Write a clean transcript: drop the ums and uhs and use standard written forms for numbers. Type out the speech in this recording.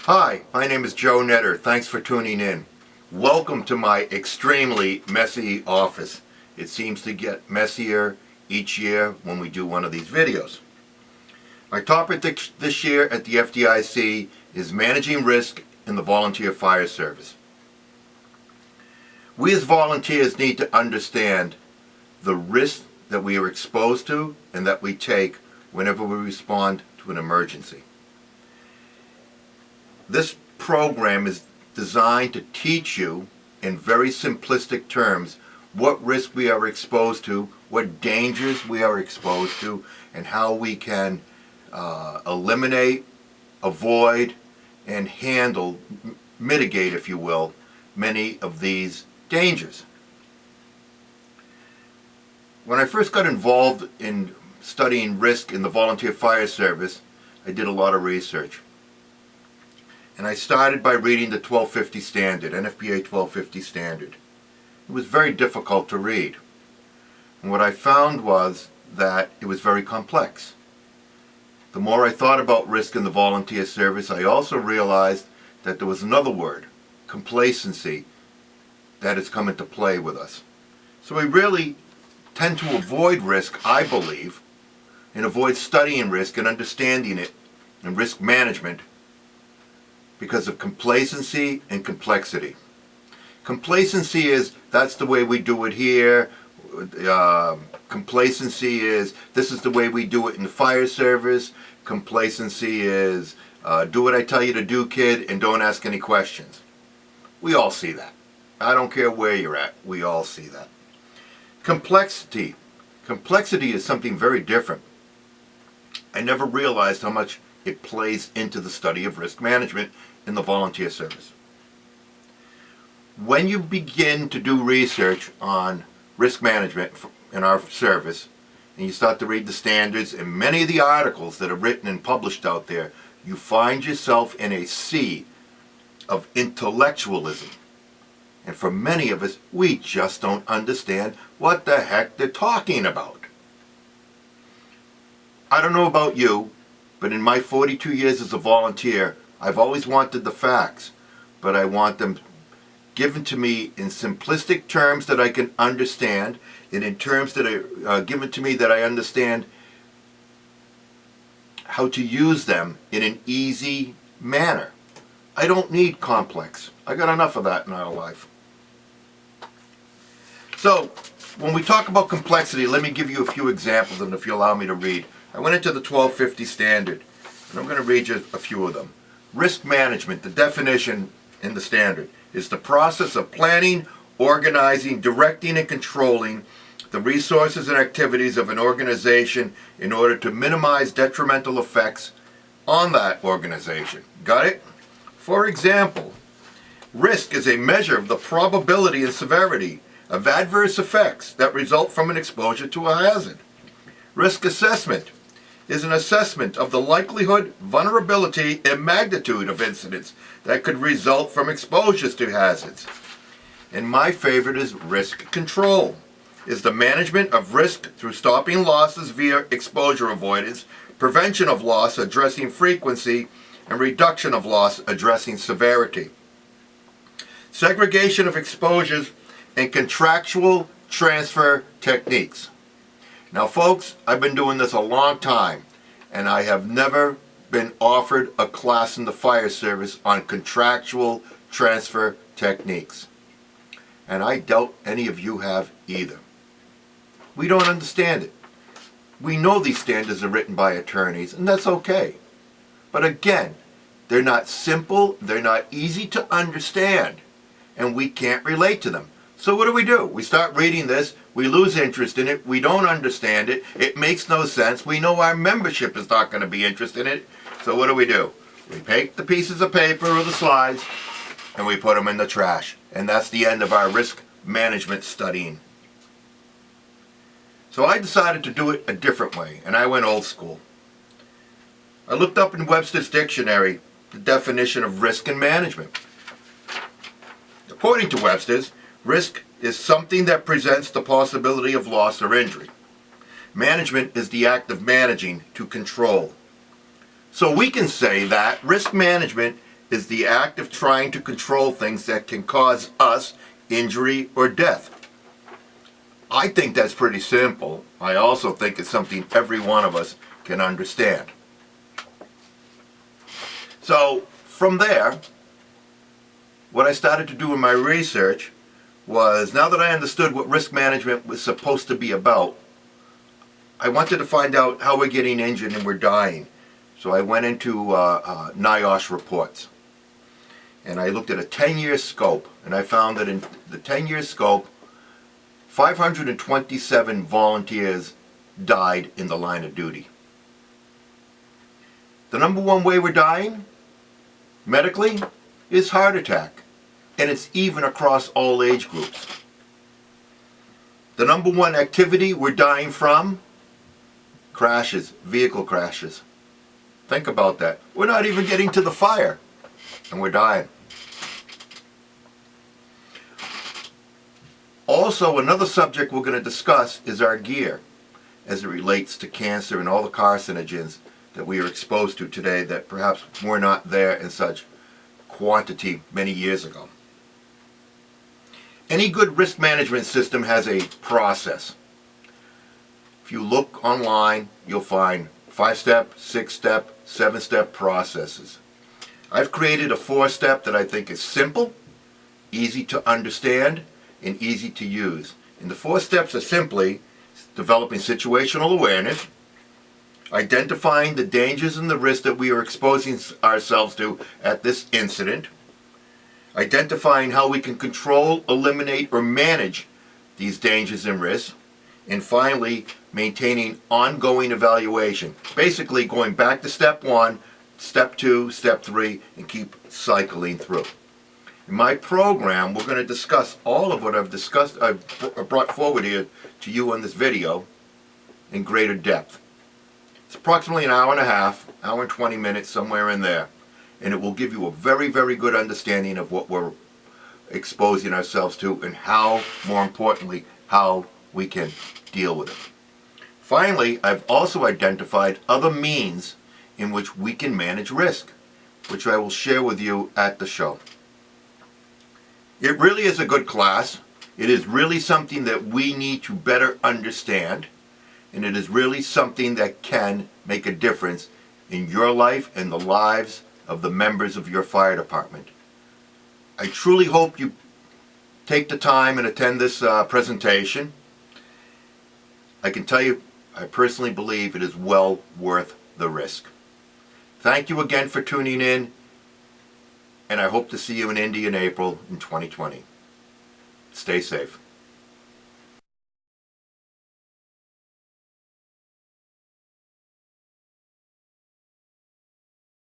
Hi, my name is Joe Netter. Thanks for tuning in. Welcome to my extremely messy office. It seems to get messier each year when we do one of these videos. My topic this year at the FDIC is managing risk in the volunteer fire service. We as volunteers need to understand the risk that we are exposed to and that we take whenever we respond to an emergency. This program is designed to teach you in very simplistic terms what risk we are exposed to, what dangers we are exposed to, and how we can eliminate, avoid, and handle, mitigate, if you will, many of these dangers. When I first got involved in studying risk in the volunteer fire service, I did a lot of research. And I started by reading the 1250 standard, NFPA 1250 standard. It was very difficult to read. And what I found was that it was very complex. The more I thought about risk in the volunteer service, I also realized that there was another word, complacency, that has come into play with us. So we really tend to avoid risk, I believe, and avoid studying risk and understanding it and risk management because of complacency and complexity. Complacency is, that's the way we do it here. Complacency is, this is the way we do it in the fire service. Complacency is, do what I tell you to do, kid, and don't ask any questions. We all see that. I don't care where you're at. We all see that. Complexity. Complexity is something very different. I never realized how much it plays into the study of risk management in the volunteer service. When you begin to do research on risk management in our service, and you start to read the standards and many of the articles that are written and published out there, you find yourself in a sea of intellectualism. And for many of us, we just don't understand what the heck they're talking about. I don't know about you, but in my 42 years as a volunteer, I've always wanted the facts, but I want them given to me in simplistic terms that I can understand, and in terms that are given to me that I understand how to use them in an easy manner. I don't need complex. I got enough of that in our life. So, when we talk about complexity, let me give you a few examples, and if you allow me to read. I went into the 1250 standard, and I'm going to read you a few of them. Risk management, the definition in the standard, is the process of planning, organizing, directing, and controlling the resources and activities of an organization in order to minimize detrimental effects on that organization. Got it? For example, risk is a measure of the probability and severity of adverse effects that result from an exposure to a hazard. Risk assessment is an assessment of the likelihood, vulnerability, and magnitude of incidents that could result from exposures to hazards. And my favorite is risk control, is the management of risk through stopping losses via exposure avoidance, prevention of loss, addressing frequency, and reduction of loss, addressing severity. Segregation of exposures and contractual transfer techniques. Now folks, I've been doing this a long time, and I have never been offered a class in the fire service on contractual transfer techniques. And I doubt any of you have either. We don't understand it. We know these standards are written by attorneys, and that's okay. But again, they're not simple, they're not easy to understand, and we can't relate to them. So what do? We start reading this, we lose interest in it, we don't understand it, it makes no sense, we know our membership is not going to be interested in it, so what do? We take the pieces of paper or the slides and we put them in the trash. And that's the end of our risk management studying. So I decided to do it a different way, and I went old school. I looked up in Webster's dictionary the definition of risk and management. According to Webster's, risk is something that presents the possibility of loss or injury. Management is the act of managing to control. So we can say that risk management is the act of trying to control things that can cause us injury or death. I think that's pretty simple. I also think it's something every one of us can understand. So from there, what I started to do in my research was, now that I understood what risk management was supposed to be about, I wanted to find out how we're getting injured and we're dying. So I went into NIOSH reports. And I looked at a 10-year scope, and I found that in the 10-year scope, 527 volunteers died in the line of duty. The number one way we're dying, medically, is heart attack. And it's even across all age groups. The number one activity we're dying from, crashes, vehicle crashes. Think about that. We're not even getting to the fire, and we're dying. Also, another subject we're going to discuss is our gear as it relates to cancer and all the carcinogens that we are exposed to today that perhaps were not there in such quantity many years ago. Any good risk management system has a process. If you look online, you'll find 5-step, 6-step, 7-step processes. I've created a 4-step that I think is simple, easy to understand, and easy to use. And the 4 steps are simply developing situational awareness, identifying the dangers and the risks that we are exposing ourselves to at this incident, identifying how we can control, eliminate, or manage these dangers and risks, and finally, maintaining ongoing evaluation. Basically, going back to step 1, step 2, step 3, and keep cycling through. In my program, we're going to discuss all of what I've brought forward here to you on this video in greater depth. It's approximately an hour and a half, hour and 20 minutes, somewhere in there. And it will give you a very, very good understanding of what we're exposing ourselves to and how, more importantly, how we can deal with it. Finally, I've also identified other means in which we can manage risk, which I will share with you at the show. It really is a good class. It is really something that we need to better understand, and it is really something that can make a difference in your life and the lives of the members of your fire department. I truly hope you take the time and attend this presentation. I can tell you, I personally believe it is well worth the risk. Thank you again for tuning in, and I hope to see you in Indy in April in 2020. Stay safe.